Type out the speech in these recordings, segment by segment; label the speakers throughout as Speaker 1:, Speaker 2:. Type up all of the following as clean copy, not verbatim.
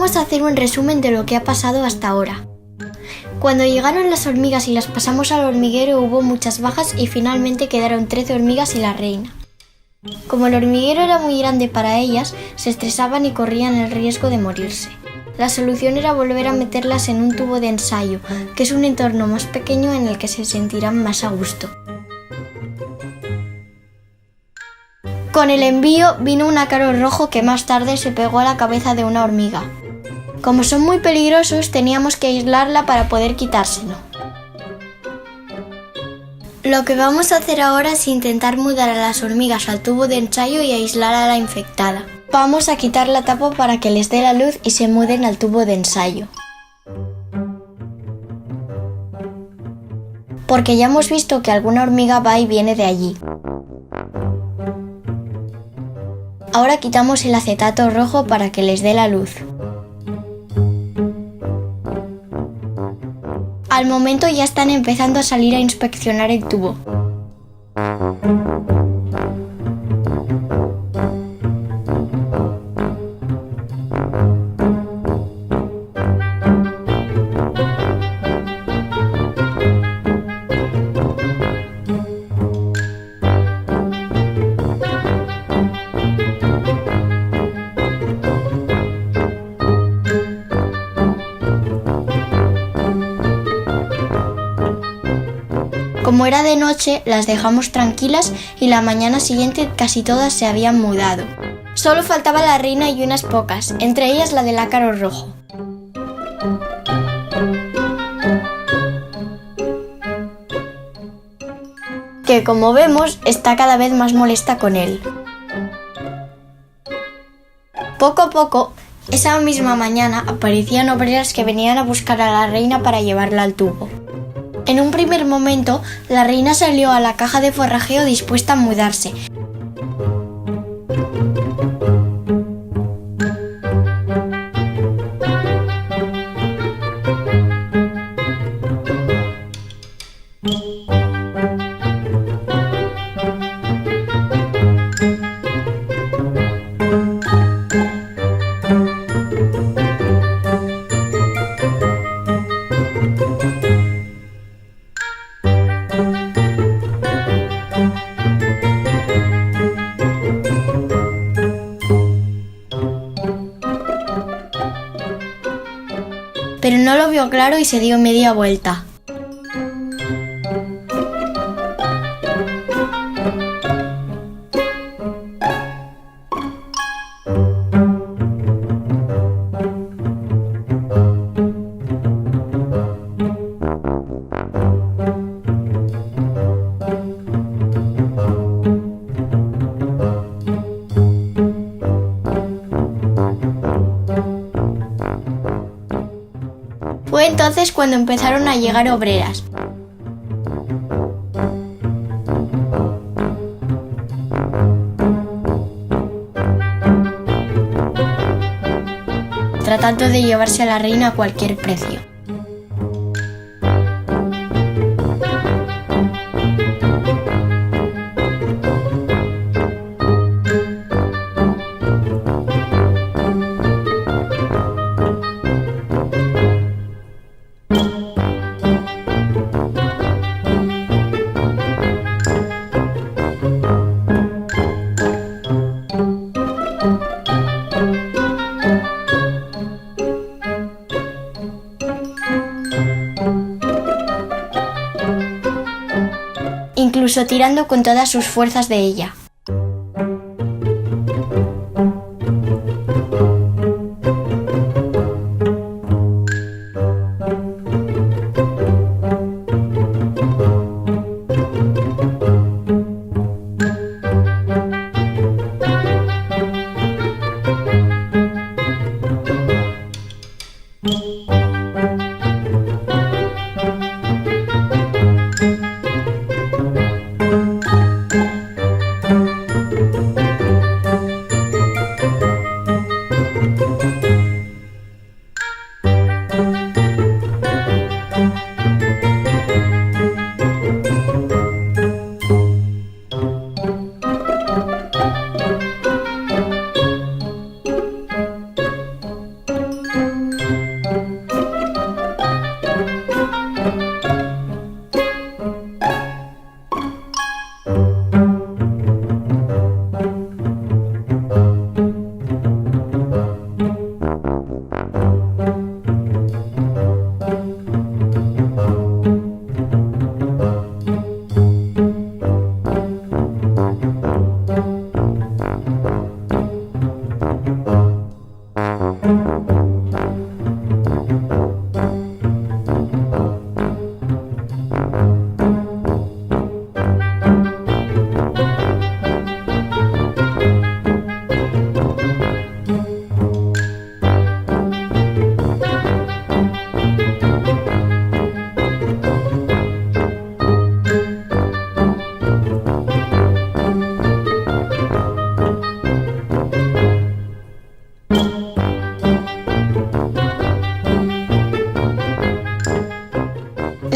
Speaker 1: vamos a hacer un resumen de lo que ha pasado hasta ahora. Cuando llegaron las hormigas y las pasamos al hormiguero hubo muchas bajas y finalmente quedaron 13 hormigas y la reina. Como el hormiguero era muy grande para ellas, se estresaban y corrían el riesgo de morirse. La solución era volver a meterlas en un tubo de ensayo, que es un entorno más pequeño en el que se sentirán más a gusto. Con el envío vino un ácaro rojo que más tarde se pegó a la cabeza de una hormiga. Como son muy peligrosos, teníamos que aislarla para poder quitárselo. Lo que vamos a hacer ahora es intentar mudar a las hormigas al tubo de ensayo y aislar a la infectada. Vamos a quitar la tapa para que les dé la luz y se muden al tubo de ensayo. Porque ya hemos visto que alguna hormiga va y viene de allí. Ahora quitamos el acetato rojo para que les dé la luz. Al momento ya están empezando a salir a inspeccionar el tubo. Como era de noche, las dejamos tranquilas y la mañana siguiente casi todas se habían mudado. Solo faltaba la reina y unas pocas, entre ellas la del ácaro rojo. Que como vemos, está cada vez más molesta con él. Poco a poco, esa misma mañana aparecían obreras que venían a buscar a la reina para llevarla al tubo. En un primer momento, la reina salió a la caja de forrajeo dispuesta a mudarse. Pero no lo vio claro y se dio media vuelta. Fue entonces cuando empezaron a llegar obreras. Tratando de llevarse a la reina a cualquier precio. Incluso tirando con todas sus fuerzas de ella.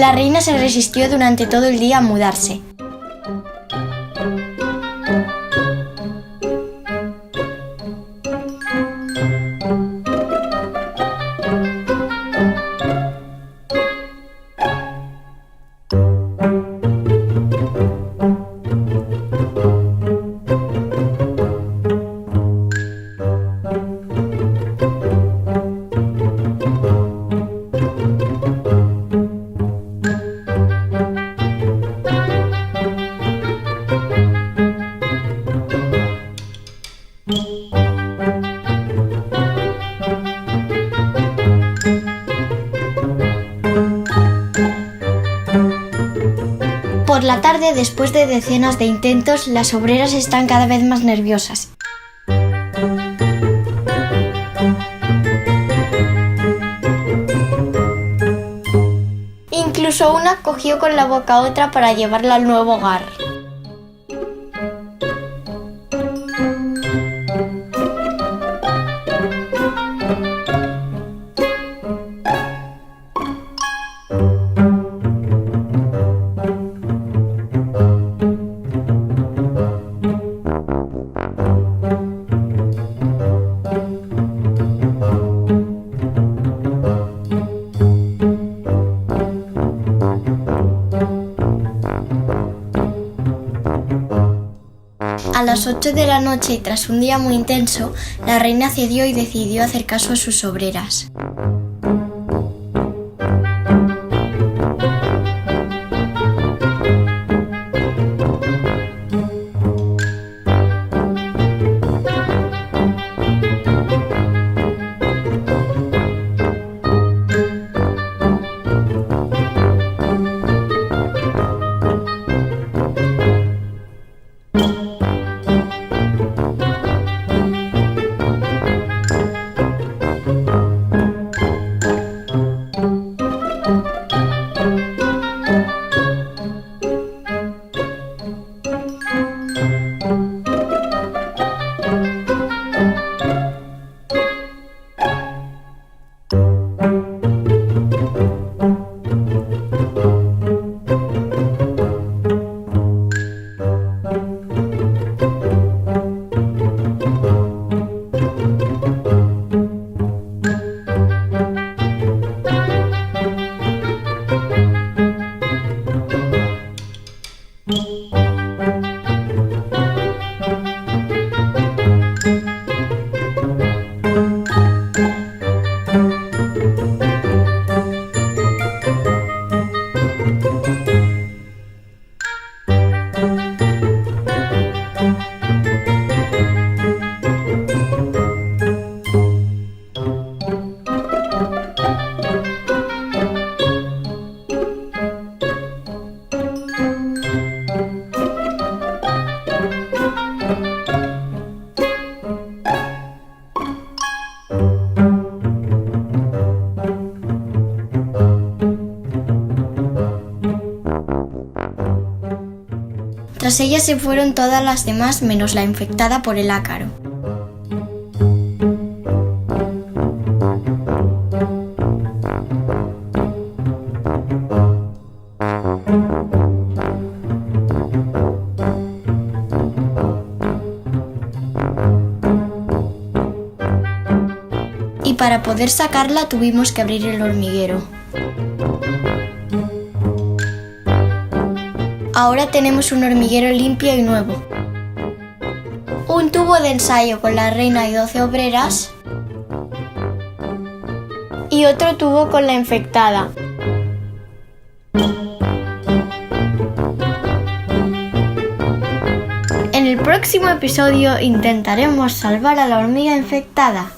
Speaker 1: La reina se resistió durante todo el día a mudarse. Por la tarde, después de decenas de intentos, las obreras están cada vez más nerviosas. Incluso una cogió con la boca a otra para llevarla al nuevo hogar. A las 8 de la noche y tras un día muy intenso, la reina cedió y decidió hacer caso a sus obreras. Tras ella se fueron todas las demás menos la infectada por el ácaro. Y para poder sacarla tuvimos que abrir el hormiguero. Ahora tenemos un hormiguero limpio y nuevo. Un tubo de ensayo con la reina y 12 obreras. Y otro tubo con la infectada. En el próximo episodio intentaremos salvar a la hormiga infectada.